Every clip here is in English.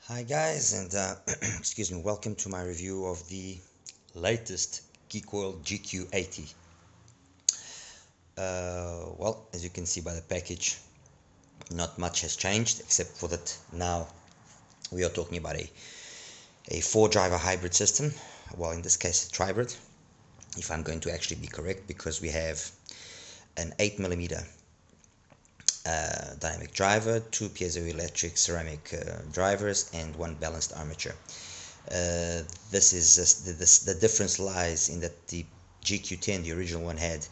Hi guys, and excuse me, welcome to my review of the latest Geek World GK80. Well, as you can see by the package, not much has changed except for that now we are talking about a 4-driver hybrid system. Well, in this case, a Tribrid, if I'm going to actually be correct, because we have an 8mm dynamic driver, 2 piezoelectric ceramic drivers, and 1 balanced armature. This is the difference lies in that the GQ10, the original one, had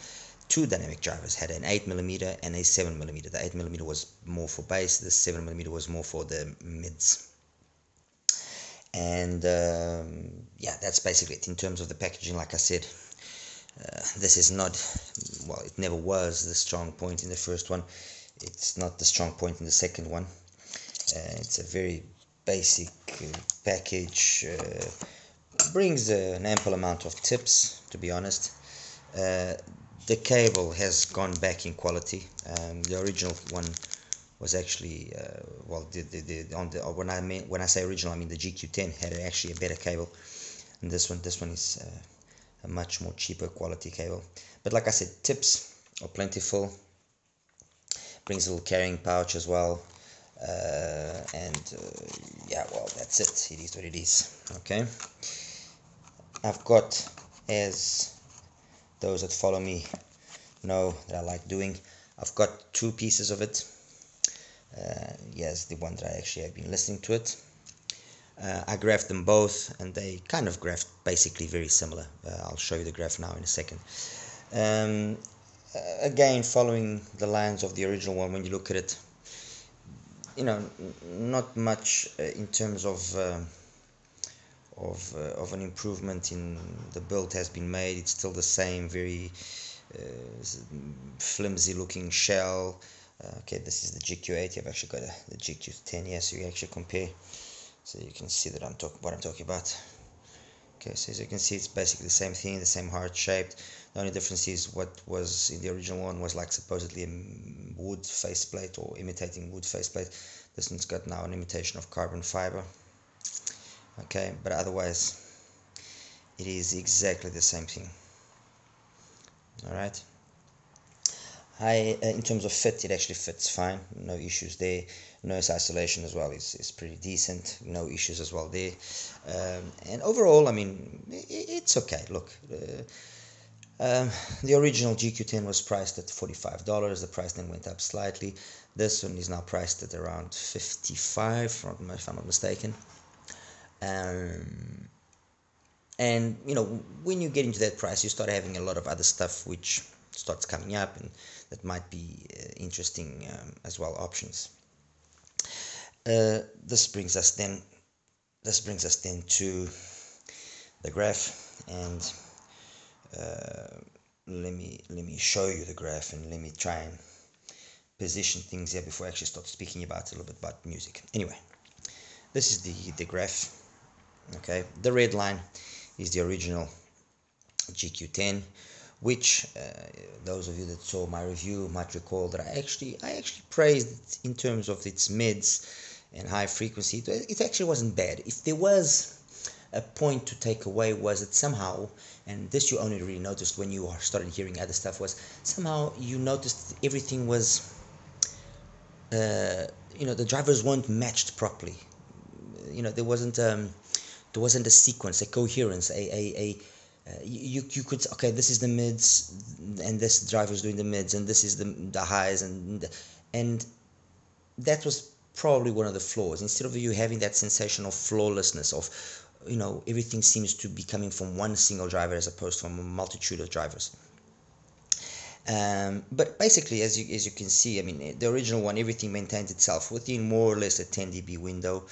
2 dynamic drivers, had an 8mm and a 7mm. The 8mm was more for bass, the 7mm was more for the mids. And yeah, that's basically it in terms of the packaging. Like I said, this is not, well, it never was the strong point in the first one. It's not the strong point in the second one. It's a very basic package. Brings an ample amount of tips, to be honest. The cable has gone back in quality. The original one was actually well, when I say original, I mean the GQ10 had actually a better cable, and this one is a much more cheaper quality cable. But like I said, tips are plentiful. Brings a little carrying pouch as well. Yeah, well, that's it. It is what it is. Okay, I've got, as those that follow me know that I like doing, I've got 2 pieces of it. Yes, the one that I actually have been listening to it. I graphed them both, and they kind of graphed basically very similar. I'll show you the graph now in a second. Again, following the lines of the original one, when you look at it, you know, not much in terms of an improvement in the build has been made. It's still the same very flimsy looking shell. Okay, this is the GQ80. I've actually got the GQ10 here, so you actually compare, so you can see that what I'm talking about. Okay, so as you can see, it's basically the same thing, the same heart shaped. The only difference is what was in the original one was like supposedly a wood faceplate, or imitating wood faceplate. This one's got now an imitation of carbon fiber. Okay, but otherwise it is exactly the same thing. All right. In terms of fit, it actually fits fine. No issues there. Noise isolation as well is pretty decent. No issues as well there. And overall, I mean, it's okay. Look, the original GQ10 was priced at $45. The price then went up slightly. This one is now priced at around $55, if I'm not mistaken. And you know, when you get into that price, you start having a lot of other stuff which starts coming up, and that might be interesting as well options. This brings us then to the graph, and let me show you the graph, and let me try and position things here before I actually start speaking about a little bit about music. Anyway, this is the graph. Okay, the red line is the original GQ10, which those of you that saw my review might recall that I actually praised it in terms of its mids and high frequency. It actually wasn't bad. If there was a point to take away, was that somehow, and this you only really noticed when you started hearing other stuff, was somehow you noticed everything was you know, the drivers weren't matched properly. You know, there wasn't a sequence, a coherence, you could, okay, this is the mids, and this driver's doing the mids, and this is the highs, and that was probably one of the flaws. Instead of you having that sensation of flawlessness, of, you know, everything seems to be coming from one single driver as opposed to from a multitude of drivers. But basically, as you can see, I mean, the original one, everything maintains itself within more or less a 10 dB window.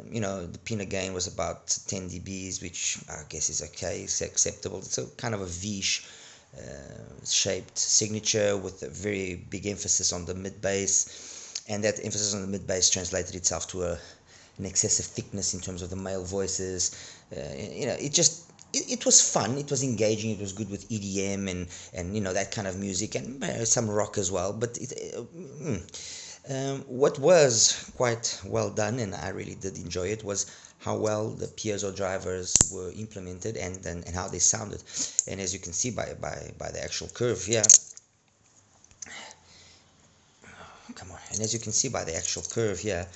You know, the peanut gain was about 10 dBs, which I guess is okay, it's acceptable. It's a kind of a V-shaped signature with a very big emphasis on the mid bass, and that emphasis on the mid bass translated itself to an excessive thickness in terms of the male voices. You know, it was fun, it was engaging, it was good with EDM and you know, that kind of music, and some rock as well. But What was quite well done, and I really did enjoy it, was how well the piezo drivers were implemented and how they sounded. And as you can see by the actual curve here, come on, and as you can see by the actual curve here,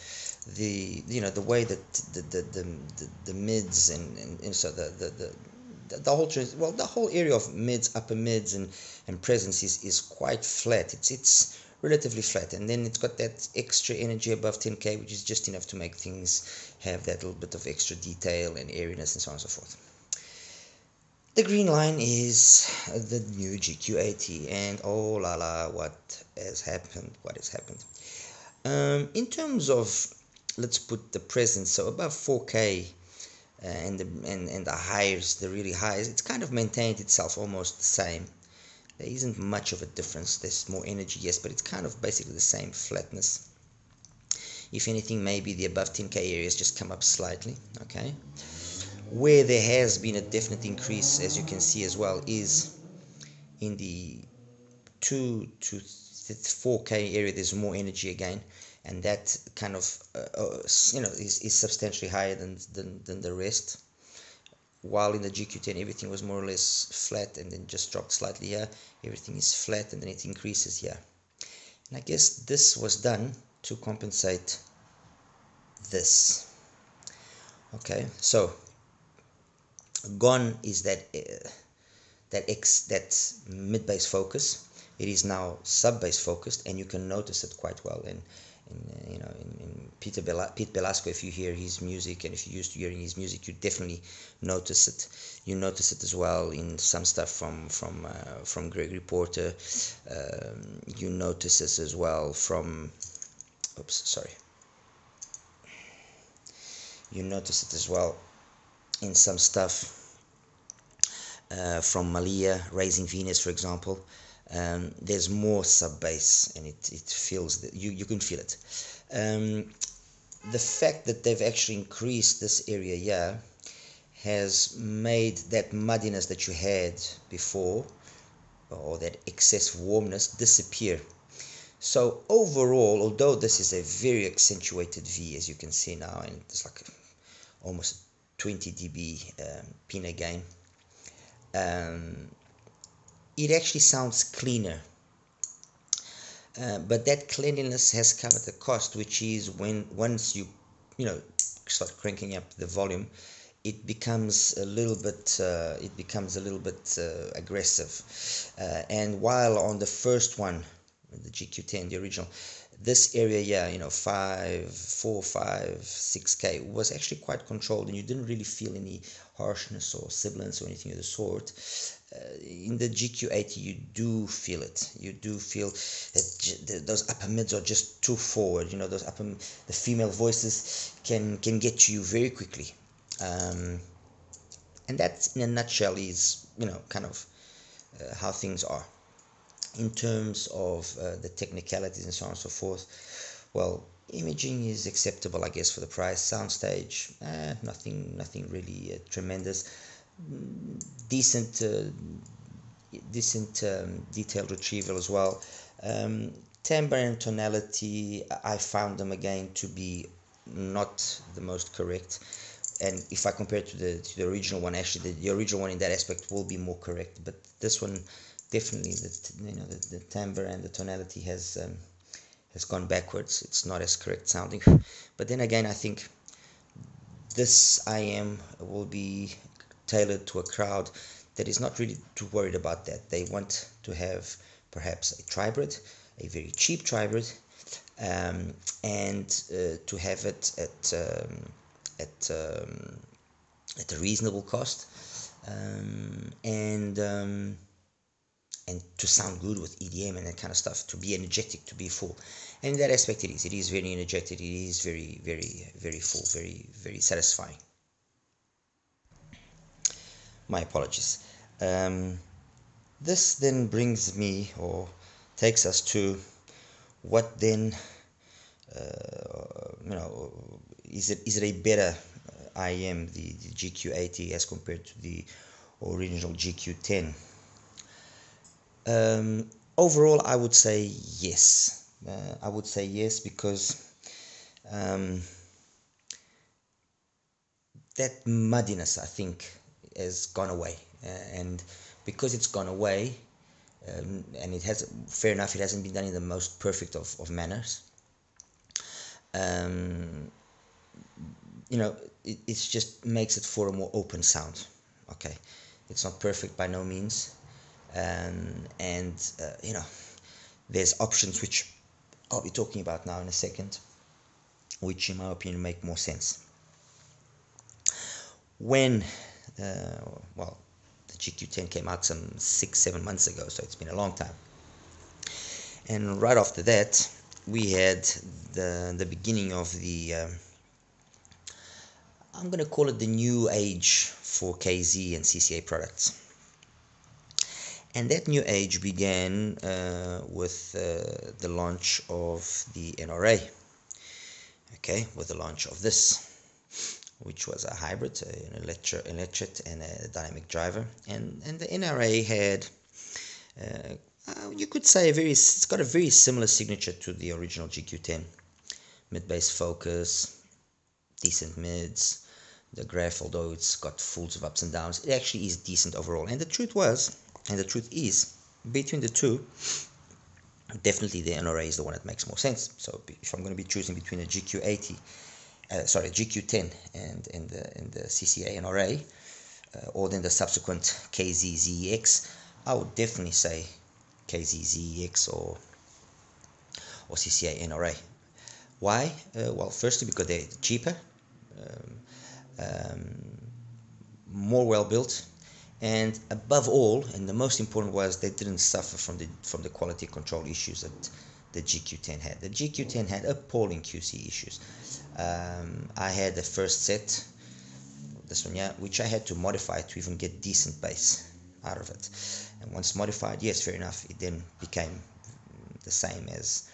the way that the mids and so the whole the whole area of mids, upper mids, and presence is quite flat. It's relatively flat, and then it's got that extra energy above 10k, which is just enough to make things have that little bit of extra detail and airiness and so on and so forth. The green line is the new GQ80, and oh la la, what has happened? What has happened? In terms of, let's put the presence, so above 4k, and the highs, the really highs, it's kind of maintained itself almost the same. There isn't much of a difference. There's more energy, yes, but it's kind of basically the same flatness. If anything, maybe the above 10k areas just come up slightly. Okay, where there has been a definite increase, as you can see as well, is in the 2 to 4k area. There's more energy again, and that kind of is substantially higher than the rest. While in the GQ10 everything was more or less flat and then just dropped slightly here, everything is flat and then it increases here. And I guess this was done to compensate this. Okay, so gone is that mid bass focus. It is now sub bass focused, and you can notice it quite well in Pete Belasco. If you hear his music, and if you're used to hearing his music, you definitely notice it. You notice it as well in some stuff from Gregory Porter. You notice it as well from, you notice it as well in some stuff from Malia, Raising Venus, for example. There's more sub bass, and it feels that you can feel it. The fact that they've actually increased this area here has made that muddiness that you had before, or that excess warmness, disappear. So overall, although this is a very accentuated V, as you can see now, and it's like almost 20 dB pinna gain, it actually sounds cleaner. But that cleanliness has come at a cost, which is once you start cranking up the volume, it becomes a little bit aggressive. And while on the first one, the GQ10, the original, this area, 4, 5, 6k was actually quite controlled, and you didn't really feel any harshness or sibilance or anything of the sort. In the GQ80 you do feel it. You do feel that those upper mids are just too forward. Those the female voices can get to you very quickly, and that in a nutshell is kind of how things are in terms of the technicalities and so on and so forth. Well, imaging is acceptable, I guess, for the price. Soundstage, nothing really tremendous. Decent detailed retrieval as well. Timbre and tonality, I found them again to be not the most correct, and if I compare it to the original one, actually the original one in that aspect will be more correct, but this one definitely, the timbre and the tonality has gone backwards. It's not as correct sounding. But then again, I think this IM will be tailored to a crowd that is not really too worried about that. They want to have perhaps a Tribrid, a very cheap Tribrid, and to have it at a reasonable cost, and to sound good with EDM and that kind of stuff, to be energetic, to be full. And in that aspect, it is very energetic. It is very, very, very full, very, very satisfying. My apologies. This then brings me, or takes us to, what then, is it a better IM, the GQ80, as compared to the original GQ10? Overall, I would say yes. I would say yes, because that muddiness, I think, has gone away, and because it's gone away, and it has, fair enough, it hasn't been done in the most perfect of manners. You know, it just makes it for a more open sound. Okay, it's not perfect by no means, and you know, there's options which I'll be talking about now in a second, which in my opinion make more sense. When well, the GQ10 came out some 6-7 months ago, so it's been a long time, and right after that we had the beginning of the I'm going to call it the new age for KZ and CCA products. And that new age began with the launch of the NRA. Okay, with the launch of this, which was a hybrid, an electric and a dynamic driver. And the NRA had, you could say, it's got a very similar signature to the original GQ10. Mid-bass focus, decent mids. The graph, although it's got fulls of ups and downs, it actually is decent overall. And the truth is, between the two, definitely the NRA is the one that makes more sense. So if I'm going to be choosing between a GQ80, GQ10 and the CCA NRA, or then the subsequent KZ ZEX, I would definitely say KZ ZEX or CCA NRA. Why? Well, firstly, because they're cheaper, more well built, and above all, and the most important, was they didn't suffer from the quality control issues that the GQ10 had. The GQ10 had appalling QC issues. I had the first set, this one, yeah, which I had to modify to even get decent bass out of it. And once modified, yes, fair enough, it then became the same as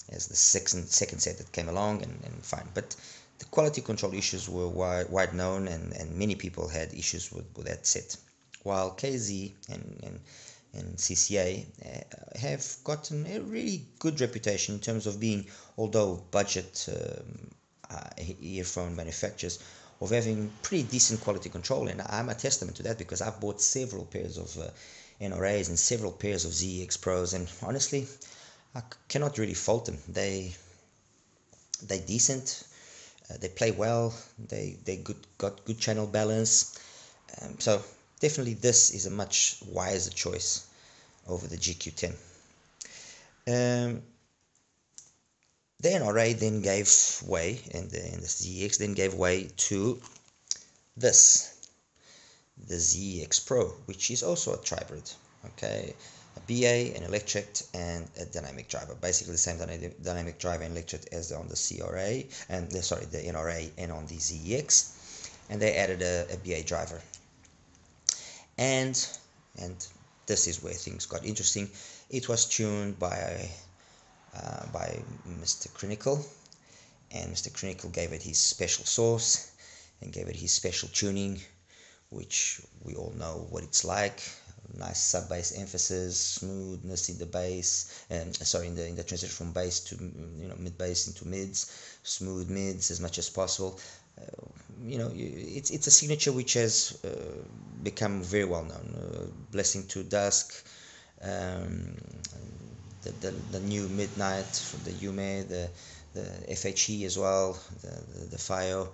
the second set that came along, and fine. But the quality control issues were wide known, and many people had issues with that set. While KZ and CCA have gotten a really good reputation in terms of being, although budget earphone manufacturers, of having pretty decent quality control. And I'm a testament to that, because I've bought several pairs of NRAs and several pairs of ZEX Pros, and honestly, I cannot really fault them. They're decent. They play well. They got good channel balance. So definitely this is a much wiser choice over the GQ10. The NRA then gave way, and the ZEX then gave way to this, the ZEX Pro, which is also a Tribrid. Okay, a BA, an electric, and a dynamic driver. Basically the same dynamic driver and electric as on the CRA, and the NRA, and on the ZEX, and they added a BA driver. And this is where things got interesting. It was tuned by Mr. Crinical, and Mr. Crinical gave it his special sauce and gave it his special tuning, which we all know what it's like. Nice sub bass emphasis, smoothness in the bass, and in the transition from bass to mid bass into mids, smooth mids as much as possible. It's a signature which has become very well known. Blessing to Dusk, the new Midnight from the Yume, the FHE as well, the FIO.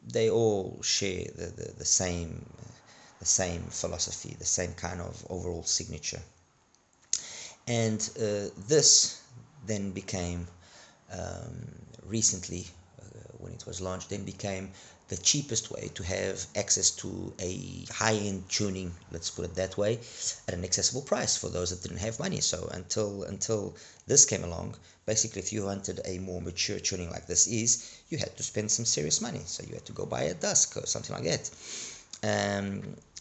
They all share the same philosophy, the same kind of overall signature. And this then became recently, when it was launched, then became the cheapest way to have access to a high-end tuning, let's put it that way, at an accessible price for those that didn't have money. So until this came along, basically if you wanted a more mature tuning like this is, you had to spend some serious money. So you had to go buy a Dusk or something like that.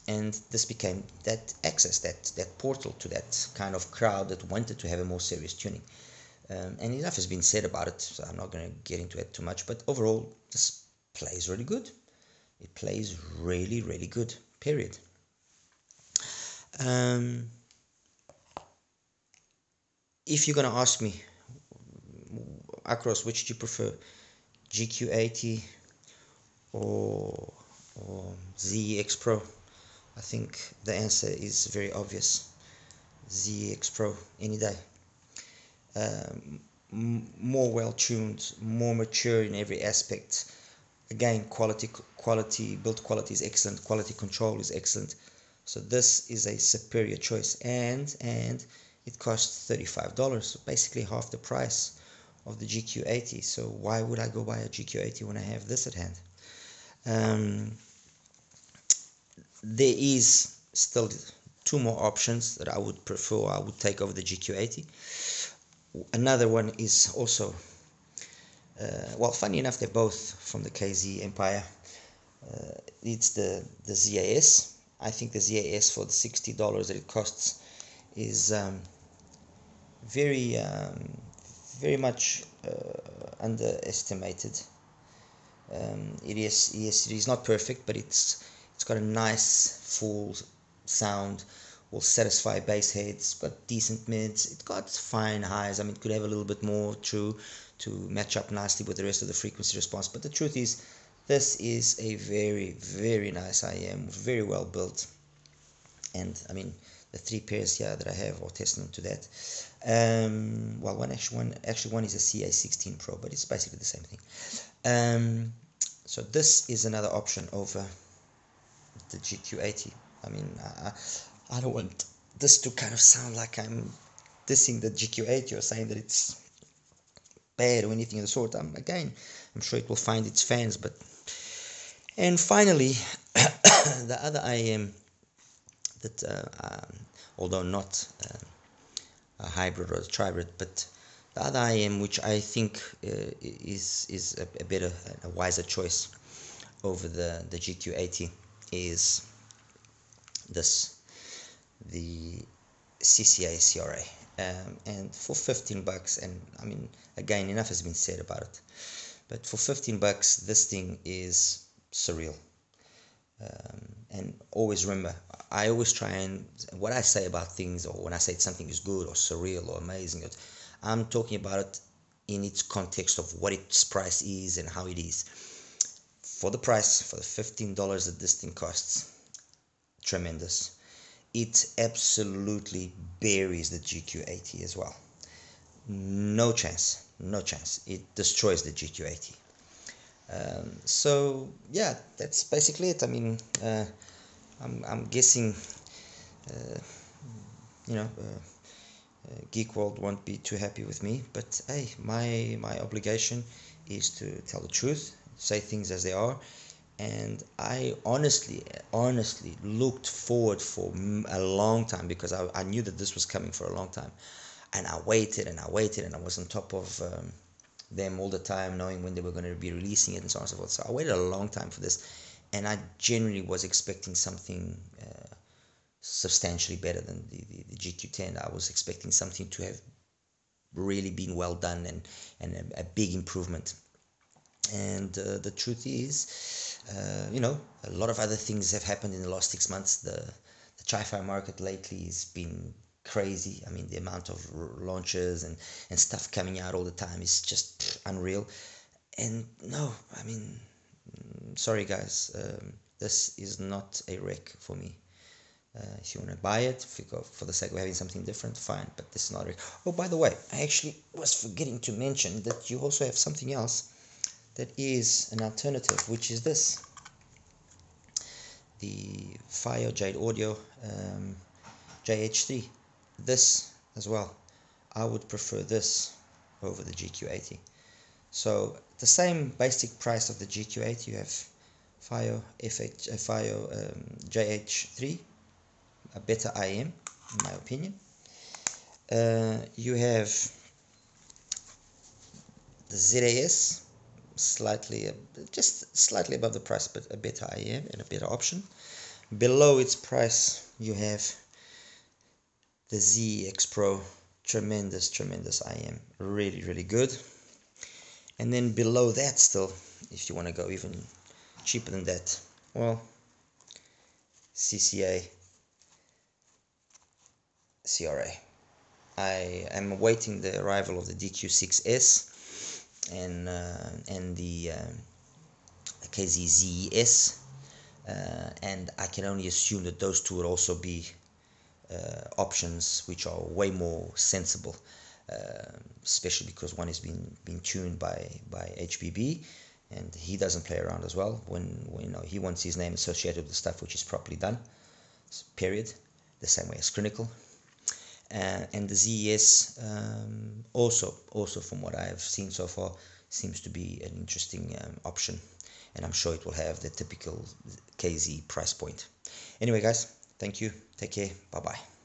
And this became that access, that portal to that kind of crowd that wanted to have a more serious tuning. And enough has been said about it, so I'm not going to get into it too much. But overall, this plays really good. It plays really, really good, period. if you're gonna ask me, Akros, which do you prefer, GQ80 or ZEX Pro? I think the answer is very obvious. ZEX Pro any day. More well tuned, more mature in every aspect. Again, build quality is excellent, quality control is excellent. So this is a superior choice, and it costs $35, so basically half the price of the GQ80. So why would I go buy a GQ80 when I have this at hand? There is still two more options that I would prefer, I would take over the GQ80. Another one is also, well, funny enough, they're both from the KZ Empire. It's the ZAS. I think the ZAS for the $60 that it costs is very much underestimated. It is not perfect, but it's got a nice full sound, will satisfy bass heads, got decent mids, it got fine highs. I mean, it could have a little bit more to match up nicely with the rest of the frequency response, but the truth is, this is a very nice IEM, very well built, and I mean, the three pairs here that I have are testament to that. Well, one is a CA16 Pro, but it's basically the same thing. So this is another option over the GQ80. I mean, I don't want this to kind of sound like I'm dissing the GQ80 or saying that it's bad or anything of the sort. Again, I'm sure it will find its fans. And finally, the other IEM that, although not a hybrid or a Tribrid, but the other IEM which I think is a better, a wiser choice over the GQ80 is this, the CCA CRA, and for $15, and I mean, again, enough has been said about it, but for $15 this thing is surreal. And always remember, I always try, and what I say about things, or when I say something is good or surreal or amazing, I'm talking about it in its context of what its price is and how it is. For the price, for the $15 that this thing costs, tremendous. It absolutely buries the GQ80 as well. No chance, no chance. It destroys the GQ80. So yeah, that's basically it. I mean, I'm guessing, Geek World won't be too happy with me, but hey, my obligation is to tell the truth, say things as they are, and I honestly looked forward for a long time, because I knew that this was coming for a long time, and I waited and I was on top of them all the time, knowing when they were going to be releasing it and so on and so forth. So I waited a long time for this, and I genuinely was expecting something substantially better than the GQ10. I was expecting something to have really been well done and a big improvement. And the truth is, a lot of other things have happened in the last 6 months. The Chi-Fi market lately has been crazy. I mean, the amount of launches and stuff coming out all the time is just unreal. And no, I mean, sorry guys, this is not a rec for me. If you want to buy it, if you go for the sake of having something different, fine, but this is not a rec. Oh, by the way, I actually was forgetting to mention that you also have something else that is an alternative, which is this, the Fire Jade Audio JH3. This as well, I would prefer this over the GQ80. So the same basic price of the GQ80, you have Fire JH3, a better IEM in my opinion. You have the ZAS, just slightly above the price, but a better IEM and a better option. Below its price, you have the ZEX Pro, tremendous IEM, really good. And then below that still, if you want to go even cheaper than that, well, CCA CRA. I am awaiting the arrival of the DQ6S and the KZZES, and I can only assume that those two will also be options which are way more sensible, especially because one is being tuned by HBB, and he doesn't play around as well. When you know, he wants his name associated with the stuff which is properly done, period, the same way as Clinical. And the ZES also from what I have seen so far seems to be an interesting option, and I'm sure it will have the typical KZ price point. Anyway guys, thank you, take care, bye bye.